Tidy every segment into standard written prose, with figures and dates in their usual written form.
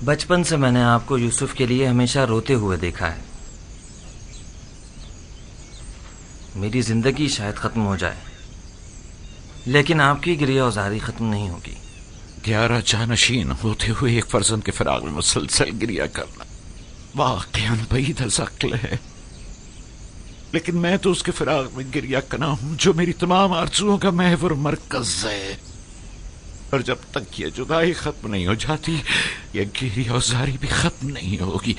بچپن سے میں نے آپ کو یوسف کے لیے ہمیشہ روتے ہوئے دیکھا ہے. میری زندگی شاید ختم ہو جائے لیکن آپ کی گریہ وزاری ختم نہیں ہوگی. 11 جانشین ہوتے ہوئے ایک فرزند کے فراق میں مسلسل گریہ کرنا واقعاً بعید از عقل ہے، لیکن میں تو اس کے فراق میں گریہ کرنا ہوں جو میری تمام آرزوؤں کا محور مرکز ہے، اور جب تک یہ جدائی ختم نہیں ہو جاتی یہ گریہ وزاری بھی ختم نہیں ہوگی.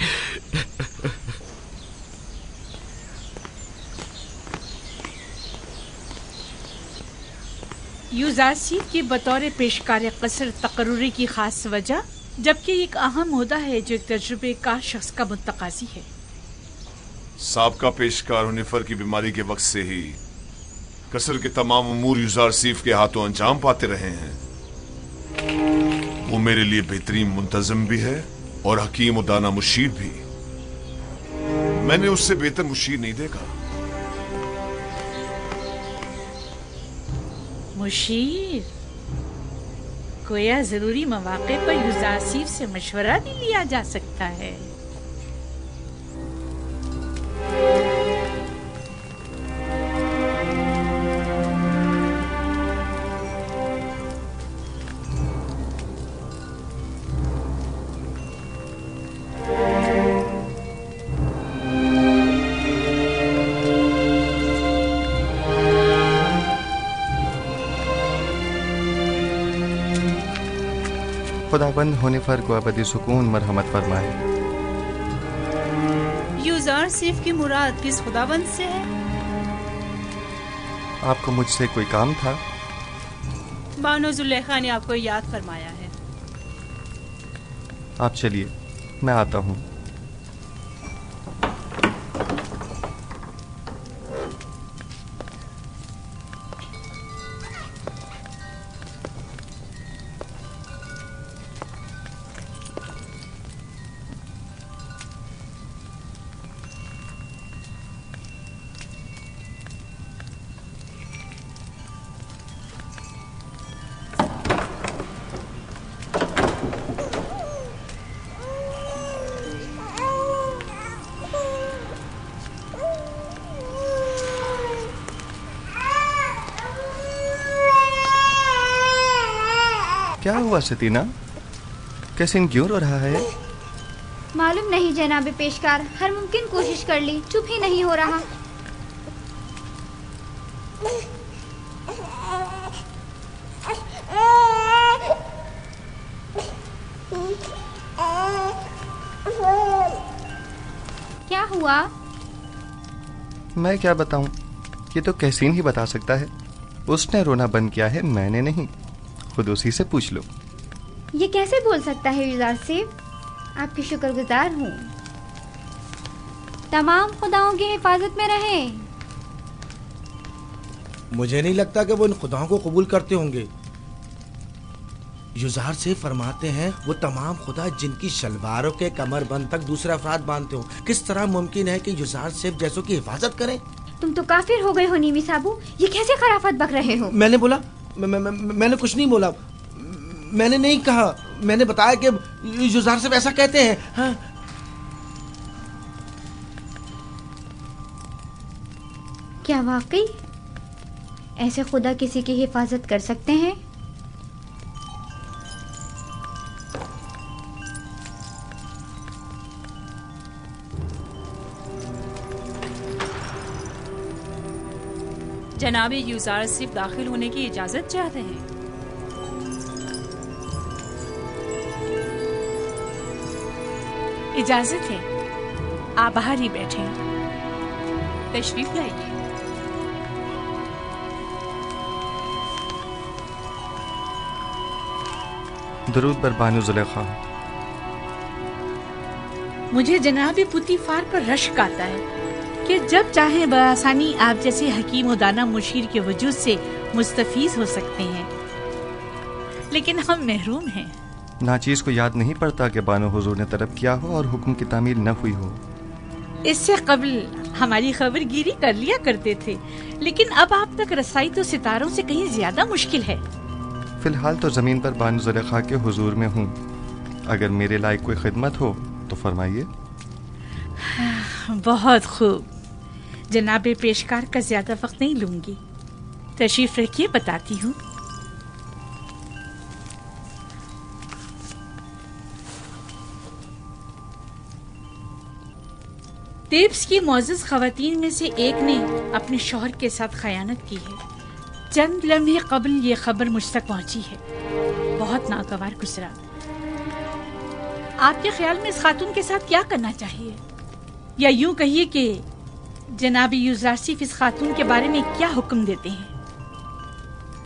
یوزارسیف کی بطور پیشکار قصر تقرری کی خاص وجہ، جبکہ ایک اہم عہدہ ہے جو ایک تجربے کار شخص کا متقاضی ہے. سابقہ پیشکار ہنیفر کی بیماری کے وقت سے ہی قصر کے تمام امور یوزارسیف کے ہاتھوں انجام پاتے رہے ہیں. وہ میرے لیے بہترین منتظم بھی ہے اور حکیم و دانا مشیر بھی. میں نے اس سے بہتر مشیر نہیں دیکھا. مشیر گویا ضروری مواقع پر یوزارسیف سے مشورہ بھی لیا جا سکتا ہے. خداوند ہنیفر کو ابدی سکون مرحمت فرمائے. یوزارسیف کی مراد کس خداوند سے ہے؟ آپ کو مجھ سے کوئی کام تھا؟ بانو زلیخا نے آپ کو یاد فرمایا ہے. آپ چلیے، میں آتا ہوں. کیا ہوا ستینہ؟ کیسن کیوں رو رہا ہے؟ معلوم نہیں جناب پیشکار، ہر ممکن کوشش کر لی، چپ ہی نہیں ہو رہا. کیا ہوا؟ میں کیا بتاؤں، یہ تو کیسین ہی بتا سکتا ہے. اس نے رونا بند کیا ہے، میں نے نہیں. خود اسی سے پوچھ لو. یہ کیسے بول سکتا ہے یوزارسیف؟ آپ کی شکر گزار ہوں. تمام خداؤں کی حفاظت میں رہیں. مجھے نہیں لگتا کہ وہ ان خداؤں کو قبول کرتے ہوں گے. یوزارسیف فرماتے ہیں وہ تمام خدا جن کی شلواروں کے کمر بند تک دوسرے افراد باندھتے ہوں. کس طرح ممکن ہے کہ یوزارسیف جیسوں کی حفاظت کریں؟ تم تو کافر ہو گئے ہو نیمی صاحبو، یہ کیسے خرافت بک رہے ہو؟ میں نے بولا، میں نے کچھ نہیں بولا. میں نے نہیں کہا، میں نے بتایا کہ یوزارسیف ایسا کہتے ہیں. ہاں کیا واقعی ایسے خدا کسی کی حفاظت کر سکتے ہیں؟ جناب یوزارسیف داخل ہونے کی اجازت چاہتے ہیں. اجازت ہے، آپ باہر ہی بیٹھیں. تشریف لائیے. درود بر بانو زلیخا. مجھے جناب پوتیفار پر رشک آتا ہے کہ جب چاہیں بآسانی آپ جیسے حکیم و دانا مشیر کے وجود سے مستفیض ہو سکتے ہیں، لیکن ہم محروم ہیں. ناچیز کو یاد نہیں پڑتا کہ بانو حضور نے طلب کیا ہو اور حکم کی تعمیل نہ ہوئی ہو. اس سے قبل ہماری خبر گیری کر لیا کرتے تھے، لیکن اب آپ تک رسائی تو ستاروں سے کہیں زیادہ مشکل ہے. فی الحال تو زمین پر بانو زلیخا کے حضور میں ہوں. اگر میرے لائق کوئی خدمت ہو تو فرمائیے۔ بہت خوب، جناب پیشکار کا زیادہ وقت نہیں لوں گی، تشریف رکھیے، بتاتی ہوں۔ تیبس کی معزز خواتین میں سے ایک نے اپنے شوہر کے ساتھ خیانت کی ہے۔ چند لمحے قبل یہ خبر مجھ تک پہنچی ہے۔ بہت ناگوار گزرا۔ آپ کے خیال میں اس خاتون کے ساتھ کیا کرنا چاہیے؟ یا یوں کہیے کہ جناب یوزارسیف اس خاتون کے بارے میں کیا حکم دیتے ہیں؟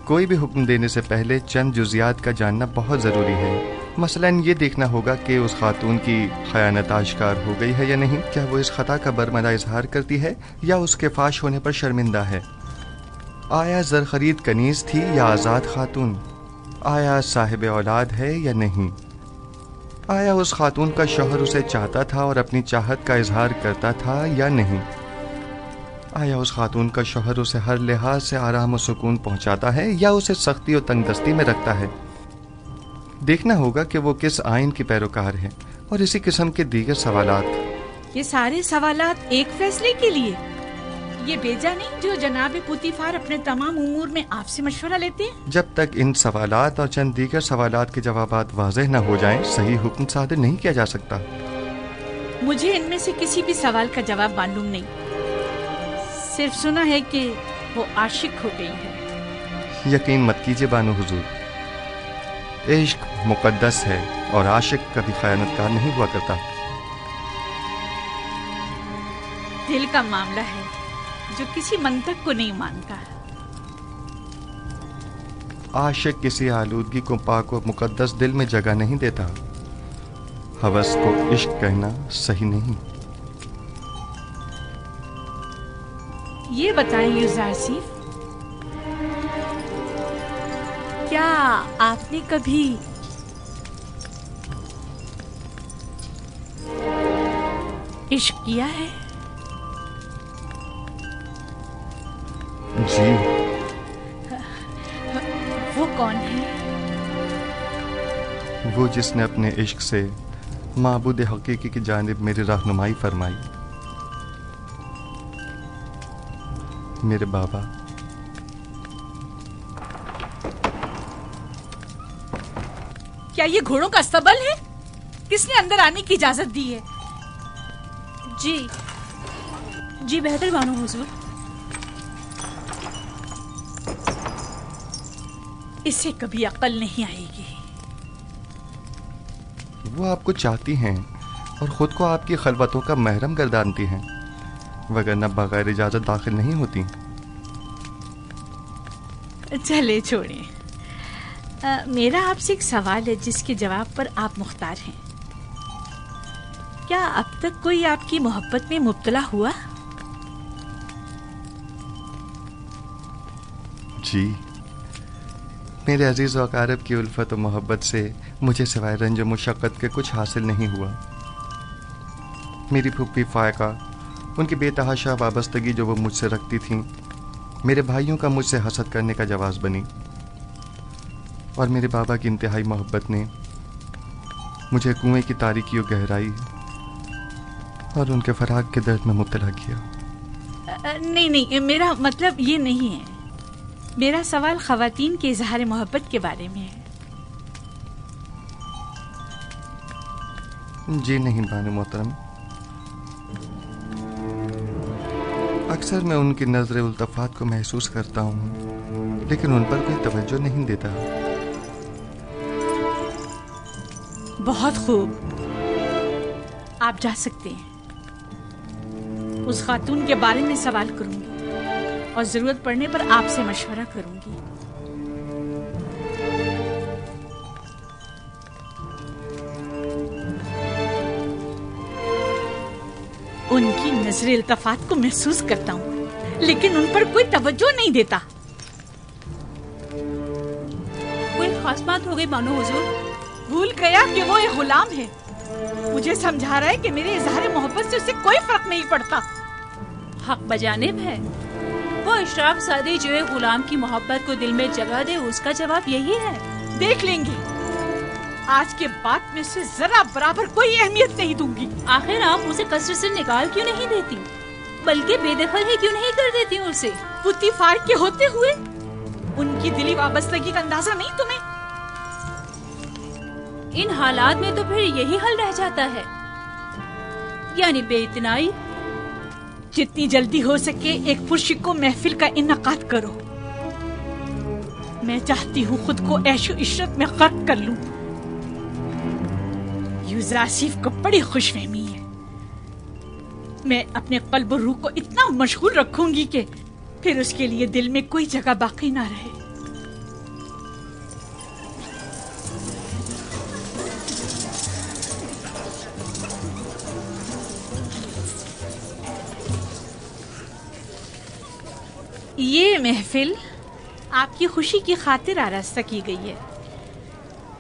کوئی بھی حکم دینے سے پہلے چند جزیات کا جاننا بہت ضروری ہے۔ مثلاً یہ دیکھنا ہوگا کہ اس خاتون کی خیانت آشکار ہو گئی ہے یا نہیں، کیا وہ اس خطا کا برملا اظہار کرتی ہے یا اس کے فاش ہونے پر شرمندہ ہے، آیا زر خرید کنیز تھی یا آزاد خاتون، آیا صاحب اولاد ہے یا نہیں، آیا اس خاتون کا شوہر اسے چاہتا تھا اور اپنی چاہت کا اظہار کرتا تھا یا نہیں، آیا اس خاتون کا شوہر اسے ہر لحاظ سے آرام و سکون پہنچاتا ہے یا اسے سختی و تنگ دستی میں رکھتا ہے۔ دیکھنا ہوگا کہ وہ کس آئین کی پیروکار ہے، اور اسی قسم کے دیگر سوالات۔ یہ سارے سوالات ایک فیصلے کے لیے؟ یہ بیجا نہیں جو جناب پوتیفار اپنے تمام امور میں آپ سے مشورہ لیتے ہیں؟ جب تک ان سوالات اور چند دیگر سوالات کے جوابات واضح نہ ہو جائیں، صحیح حکم صادر نہیں کیا جا سکتا۔ مجھے ان میں سے کسی بھی سوال کا جواب معلوم نہیں، صرف سنا ہے کہ وہ عاشق ہو گئی ہے۔ یقین مت کیجیے بانو حضور، عشق مقدس ہے اور عاشق کبھی خیانت کار نہیں ہوا کرتا۔ دل کا معاملہ ہے جو کسی منطق کو نہیں مانتا۔ عاشق کسی آلودگی کو پاک و مقدس دل میں جگہ نہیں دیتا۔ ہوس کو عشق کہنا صحیح نہیں۔ یہ بتائیں یوزارسیف، کیا آپ نے کبھی عشق کیا ہے؟ جی۔ وہ کون ہے؟ وہ جس نے اپنے عشق سے معبود حقیقی کی جانب میری رہنمائی فرمائی، میرے بابا۔ کیا یہ گھوڑوں کا استبل ہے؟ کس نے اندر آنے کی اجازت دی ہے؟ جی بہتر بانو حضور۔ اسے کبھی عقل نہیں آئے گی۔ وہ آپ کو چاہتی ہیں اور خود کو آپ کی خلوتوں کا محرم گردانتی ہیں، وگرنہ بغیر اجازت داخل نہیں ہوتی۔ چلے چھوڑیں، میرا آپ سے ایک سوال ہے جس کے جواب پر آپ مختار ہیں۔ کیا اب تک کوئی آپ کی محبت میں مبتلا ہوا؟ جی، میرے عزیز و اقارب کی الفت و محبت سے مجھے سوائے رنج و مشقت کے کچھ حاصل نہیں ہوا۔ میری پھوپھی فائقہ، ان کی بے تحاشا وابستگی جو وہ مجھ سے رکھتی تھیں، میرے بھائیوں کا مجھ سے حسد کرنے کا جواز بنی، اور میرے بابا کی انتہائی محبت نے مجھے کنویں کی تاریکی و گہرائی اور ان کے فراق کے درد میں مبتلا کیا۔ نہیں، میرا مطلب یہ نہیں ہے۔ میرا سوال خواتین کے اظہار محبت کے بارے میں ہے۔ جی نہیں بانو محترم، اکثر میں ان کی نظر التفات کو محسوس کرتا ہوں، لیکن ان پر کوئی توجہ نہیں دیتا۔ بہت خوب، آپ جا سکتے ہیں۔ اس خاتون کے بارے میں سوال کروں گی اور ضرورت پڑنے پر آپ سے مشورہ کروں گی۔ ان کی نظر التفات کو محسوس کرتا ہوں، لیکن ان پر کوئی توجہ نہیں دیتا۔ کوئی خاص بات ہو گئی بانو حضور؟ بھول گیا کہ وہ ایک غلام ہے۔ مجھے سمجھا رہا ہے کہ میرے اظہار محبت سے اسے کوئی فرق نہیں پڑتا۔ حق بجانب ہے۔ وہ اشراف سادی جو ایک غلام کی محبت کو دل میں جگہ دے، اس کا جواب یہی ہے۔ دیکھ لیں گے، آج کے بعد میں اسے ذرا برابر کوئی اہمیت نہیں دوں گی۔ آخر آپ اسے قصر سے نکال کیوں نہیں دیتی، بلکہ بے دخل ہی کیوں نہیں کر دیتی اسے؟ پوتیفار کے ہوتے ہوئے ان کی دلی وابستگی کا اندازہ نہیں تمہیں؟ ان حالات میں تو پھر یہی حل رہ جاتا ہے، یعنی بے اتنائی۔ جتنی جلدی ہو سکے ایک پرشکو محفل کا انعقاد کرو۔ میں چاہتی ہوں خود کو عیش و عشرت میں غرق کر لوں۔ یوزراسیف کو بڑی خوش فہمی ہے، میں اپنے قلب و روح کو اتنا مشغول رکھوں گی کہ پھر اس کے لیے دل میں کوئی جگہ باقی نہ رہے۔ یہ محفل آپ کی خوشی کی خاطر آراستہ کی گئی ہے۔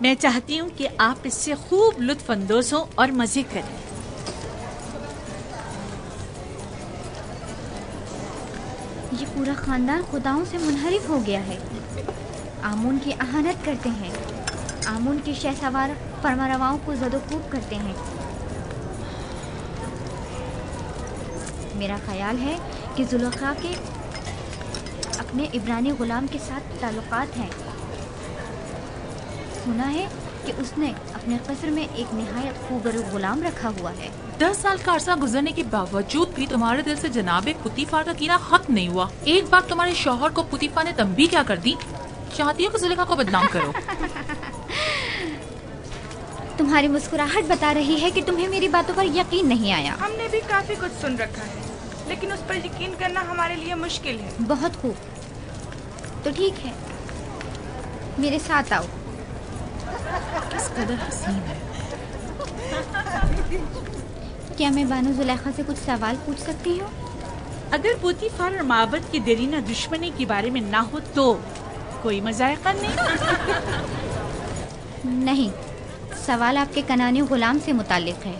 میں چاہتی ہوں کہ آپ اس سے خوب لطف اندوز ہوں اور مزے کریں۔ یہ پورا خاندان خداؤں سے منحرف ہو گیا ہے، آمون کی اہانت کرتے ہیں، آمون کے شہسوار فرمانرواؤں کو زد و کوب کرتے ہیں۔ میرا خیال ہے کہ زلیخا کے اپنے عبرانی غلام کے ساتھ تعلقات ہیں۔ سنا ہے کہ اس نے اپنے قصر میں ایک نہایت خوبرو غلام رکھا ہوا ہے۔ 10 سال کا عرصہ گزرنے کے باوجود بھی تمہارے دل سے جناب پوتیفار کا کینہ ختم نہیں ہوا۔ ایک بار تمہارے شوہر کو پوتیفار نے تنبیہ کیا کر دی، چاہتی ہو کہ زلیخا کو بدنام کرو۔ تمہاری مسکراہٹ بتا رہی ہے کہ تمہیں میری باتوں پر یقین نہیں آیا۔ ہم نے بھی کافی کچھ سن رکھا ہے، لیکن اس پر یقین کرنا ہمارے لیے مشکل ہے۔ بہت خوب، تو ٹھیک ہے، میرے ساتھ آؤ۔ کس قدر حسین ہے۔ کیا میں بانو زلیخا سے کچھ سوال پوچھ سکتی ہوں؟ اگر پوتیفار اور معبد کی دیرینہ دشمنی کے بارے میں نہ ہو تو کوئی مذائقہ نہیں؟ نہیں، سوال آپ کے کنانی غلام سے متعلق ہے۔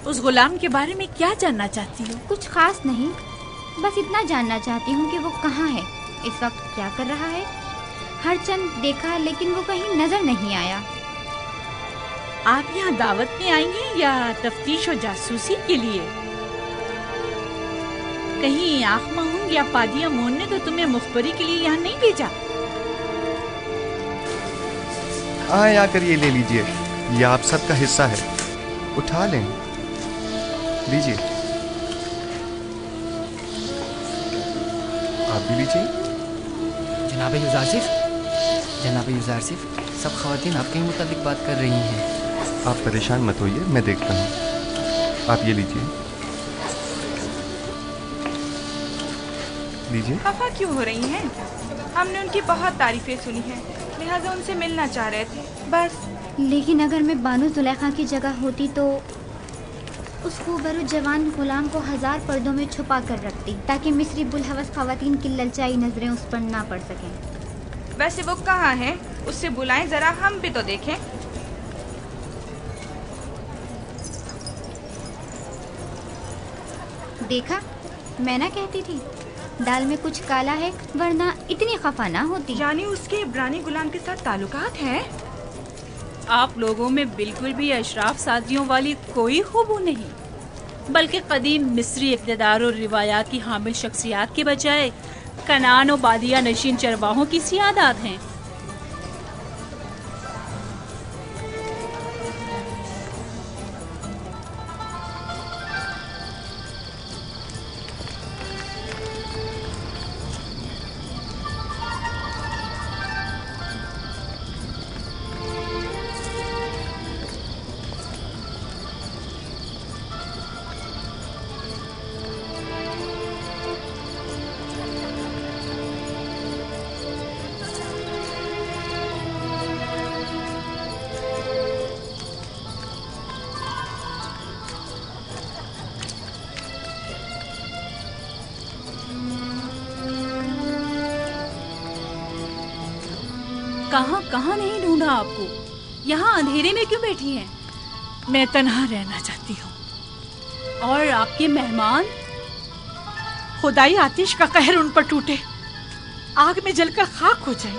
اس غلام کے بارے میں کیا جاننا چاہتی ہو؟ کچھ خاص نہیں، بس اتنا جاننا چاہتی ہوں کہ وہ کہاں ہے، اس وقت کیا کر رہا ہے۔ ہر چند دیکھا لیکن وہ کہیں نظر نہیں آیا۔ آپ یہاں دعوت میں آئی ہیں یا تفتیش و جاسوسی کے لیے؟ کہیں آنکھ مہون یا پادیا مون نے تو تمہیں مخبری کے لیے یہاں نہیں بھیجا؟ آئیں، آ کر یہ لے لیجئے، یہ آپ سب کا حصہ ہے، اٹھا لیں، لیجئے، آپ بھی لیجئے۔ جناب یوزارسیف، جناب یوزارسیف، سب خواتین آپ کے ہی متعلق بات کر رہی ہیں۔ آپ پریشان مت ہوئیے، میں دیکھتا ہوں، آپ یہ لیجئے، لیجئے۔ خفا کیوں ہو رہی ہیں؟ ہم نے ان کی بہت تعریفیں سنی ہیں، لہٰذا ان سے ملنا چاہ رہے تھے بس۔ لیکن اگر میں بانو زلیخا کی جگہ ہوتی تو اس خوبرو جوان غلام کو 1000 پردوں میں چھپا کر رکھتی تاکہ مصری بلحوث خواتین کی للچائی نظریں اس پر نہ پڑ سکیں۔ ویسے وہ کہاں ہیں؟ اس سے بلائیں ذرا، ہم بھی تو دیکھیں۔ دیکھا، میں نہ کہتی تھی دال میں کچھ کالا ہے، ورنہ اتنی خفا نہ ہوتی۔ یعنی اس کے عبرانی غلام کے ساتھ تعلقات ہیں؟ آپ لوگوں میں بالکل بھی اشراف سادھیوں والی کوئی خوبو نہیں، بلکہ قدیم مصری اقتدار اور روایات کی حامل شخصیات کے بجائے کنان و بادیہ نشین چرواہوں کی سیادات ہیں۔ کہاں نہیں ڈھونڈا آپ کو، یہاں اندھیرے میں کیوں بیٹھی ہیں؟ میں تنہا رہنا چاہتی ہوں۔ اور آپ کے مہمان؟ خدائی آتش کا قہر ان پر ٹوٹے، آگ میں جل کر خاک ہو جائے۔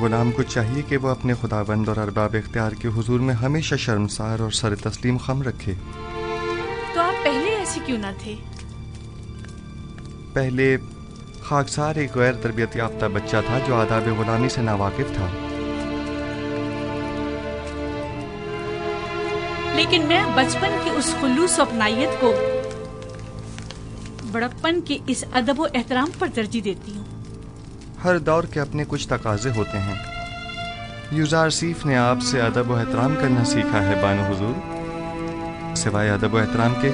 غلام کو چاہیے کہ وہ اپنے خداوند اور ارباب اختیار کے حضور میں ہمیشہ شرمسار اور سر تسلیم خم رکھے۔ تو آپ پہلے ایسے کیوں نہ تھے؟ پہلے خاکسار ایک غیر تربیت یافتہ بچہ تھا جو آداب غلامی سے ناواقف تھا۔ لیکن میں بچپن کی اس خلوص و اپنائیت کو بڑپن کے اس ادب و احترام پر ترجیح دیتی ہوں۔ ہر دور کے اپنے کچھ تقاضے ہوتے ہیں۔ یوزارسیف نے آپ سے ادب و احترام کرنا سیکھا ہے بانو حضور، سوائے ادب و احترام کے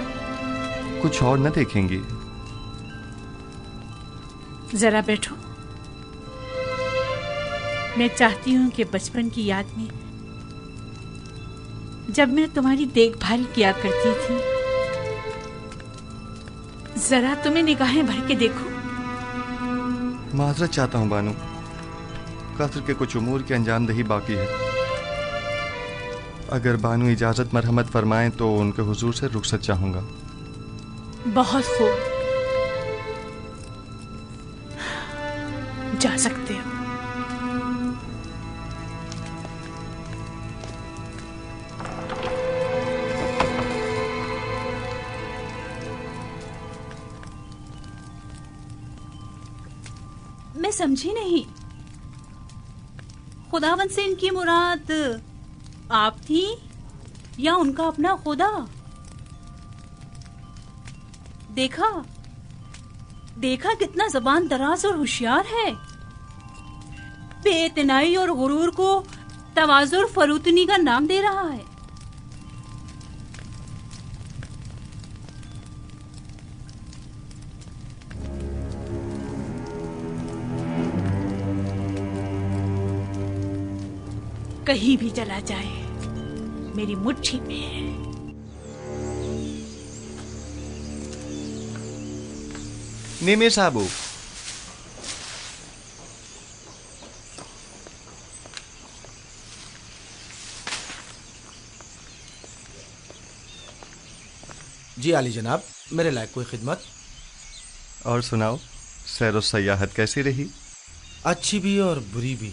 کچھ اور نہ دیکھیں گی۔ ذرا بیٹھو، میں چاہتی ہوں کہ بچپن کی یاد میں جب میں تمہاری دیکھ بھال کیا کرتی تھی، ذرا تمہیں نگاہیں بھر کے دیکھو۔ معذرت چاہتا ہوں بانو، قصر کے کچھ امور کی انجام دہی باقی ہے۔ اگر بانو اجازت مرحمت فرمائیں تو ان کے حضور سے رخصت چاہوں گا۔ بہت خوب، جا سکتے ہو۔ میں سمجھی نہیں، خداوند سے ان کی مراد آپ تھی یا ان کا اپنا خدا؟ دیکھا کتنا زبان دراز اور ہوشیار ہے، بے اعتنائی اور غرور کو تواضع اور فروتنی کا نام دے رہا ہے۔ کہیں بھی چلا جائے میری مٹھی میں ہے۔ نیمے صاحبو، جی عالی جناب، میرے لائق کوئی خدمت؟ اور سناؤ، سیر و سیاحت کیسی رہی؟ اچھی بھی اور بری بھی۔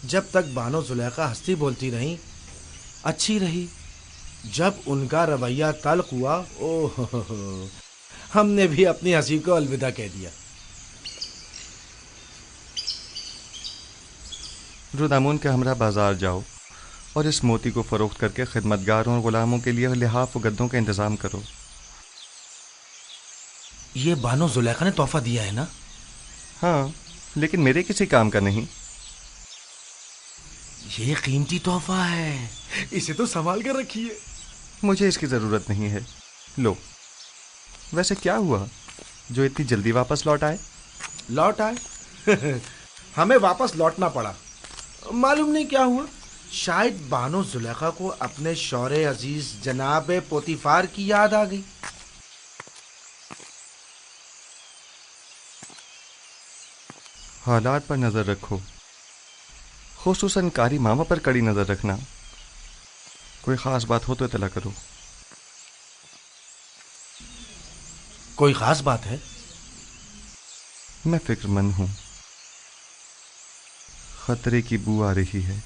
جب تک بانو زلیخا ہستی بولتی رہیں اچھی رہی، جب ان کا رویہ تلخ ہوا ہم نے بھی اپنی ہنسی کو الوداع کہہ دیا۔ رودامون کے ہمراہ بازار جاؤ اور اس موتی کو فروخت کر کے خدمتگاروں اور غلاموں کے لیے لحاف و گدوں کا انتظام کرو۔ یہ بانو زلیخا نے تحفہ دیا ہے نا؟ ہاں، لیکن میرے کسی کام کا نہیں۔ یہ قیمتی تحفہ ہے، اسے تو سنبھال کر رکھیے۔ مجھے اس کی ضرورت نہیں ہے، لو۔ ویسے کیا ہوا جو اتنی جلدی واپس لوٹ آئے؟ لوٹ آئے؟ ہمیں واپس لوٹنا پڑا، معلوم نہیں کیا ہوا۔ شاید بانو زلیخا کو اپنے شوہر عزیز جناب پوتیفار کی یاد آ گئی۔ حالات پر نظر رکھو، خصوصاً کاری ماما پر کڑی نظر رکھنا۔ کوئی خاص بات ہو تو اطلاع کرو۔ کوئی خاص بات ہے؟ میں فکر مند ہوں، خطرے کی بو آ رہی ہے۔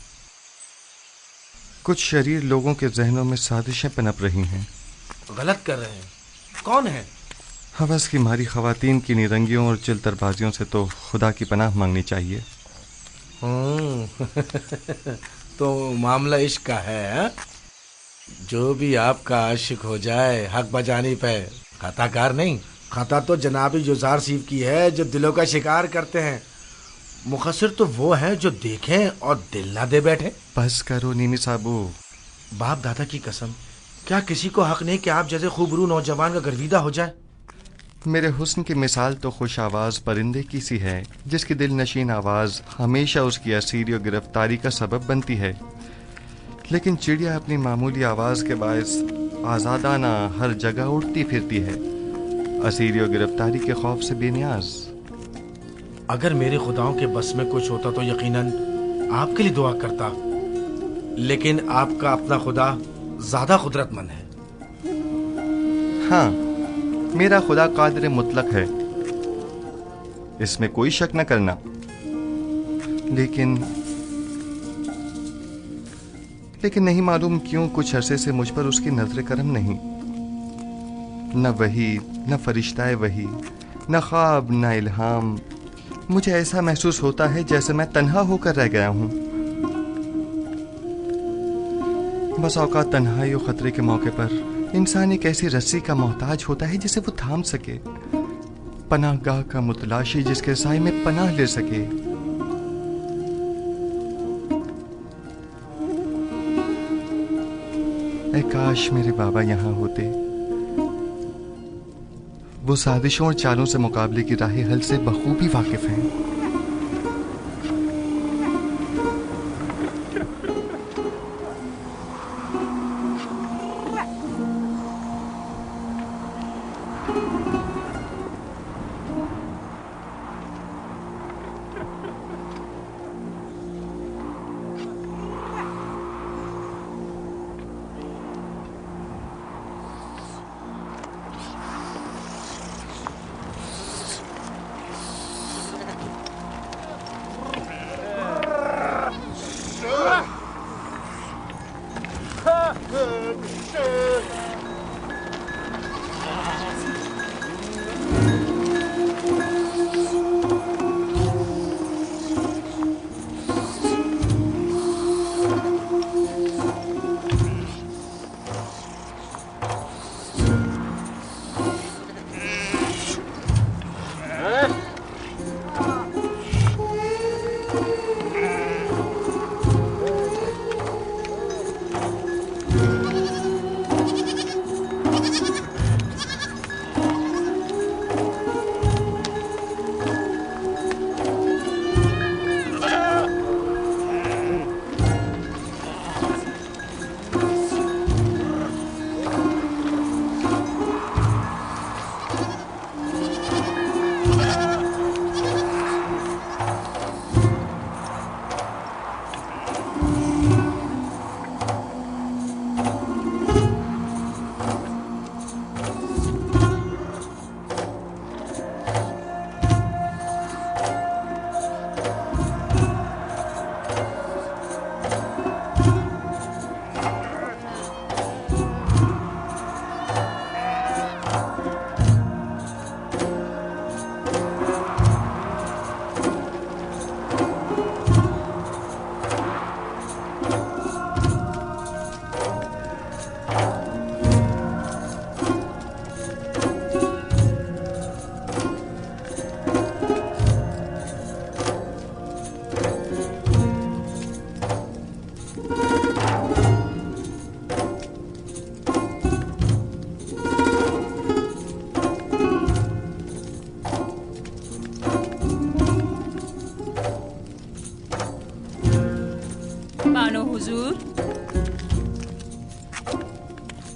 کچھ شریر لوگوں کے ذہنوں میں سازشیں پنپ رہی ہیں۔ غلط کر رہے ہیں؟ کون ہے؟ ہوس کی ماری خواتین کی نیرنگیوں اور چلتر بازیوں سے تو خدا کی پناہ مانگنی چاہیے۔ تو معاملہ عشق کا ہے؟ جو بھی آپ کا عاشق ہو جائے حق بجانب ہے، خطا کار نہیں۔ خطا تو جناب یوزارسیف کی ہے جو دلوں کا شکار کرتے ہیں، مقصر تو وہ ہیں جو دیکھیں اور دل نہ دے بیٹھے۔ بس کرو نیمی صاحبو۔ باپ دادا کی قسم، کیا کسی کو حق نہیں کہ آپ جیسے خوبرو نوجوان کا گرویدہ ہو جائے؟ میرے حسن کی مثال تو خوش آواز پرندے کی سی ہے جس کی دل نشین آواز ہمیشہ اس کی اسیری و گرفتاری کا سبب بنتی ہے، لیکن چڑیا اپنی معمولی آواز کے باعث آزادانہ ہر جگہ اڑتی پھرتی ہے، اسیری و گرفتاری کے خوف سے بے نیاز۔ اگر میرے خداؤں کے بس میں کچھ ہوتا تو یقیناً آپ کے لیے دعا کرتا، لیکن آپ کا اپنا خدا زیادہ قدرت مند ہے۔ ہاں، میرا خدا قادر مطلق ہے، اس میں کوئی شک نہ کرنا، لیکن لیکن نہیں معلوم کیوں کچھ عرصے سے مجھ پر اس کی نظر کرم نہیں. نہ وحی، نہ فرشتہ وحی، نہ خواب، نہ الہام. مجھے ایسا محسوس ہوتا ہے جیسے میں تنہا ہو کر رہ گیا ہوں. بس اوقات تنہائی و خطرے کے موقع پر انسان ایک ایسی رسی کا محتاج ہوتا ہے جسے وہ تھام سکے، پناہ گاہ کا متلاشی جس کے سائے میں پناہ لے سکے. اے کاش میرے بابا یہاں ہوتے. وہ سازشوں اور چالوں سے مقابلے کی راہ حل سے بخوبی واقف ہیں.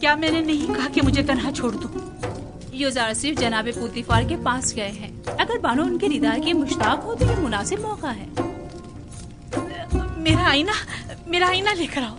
کیا میں نے نہیں کہا کہ مجھے تنہا چھوڑ دو؟ یوزار صرف جناب پوتیفار کے پاس گئے ہیں. اگر بانو ان کے رداء کی مشتاق ہو تو یہ مناسب موقع ہے. میرا آئینہ لے کر آؤ.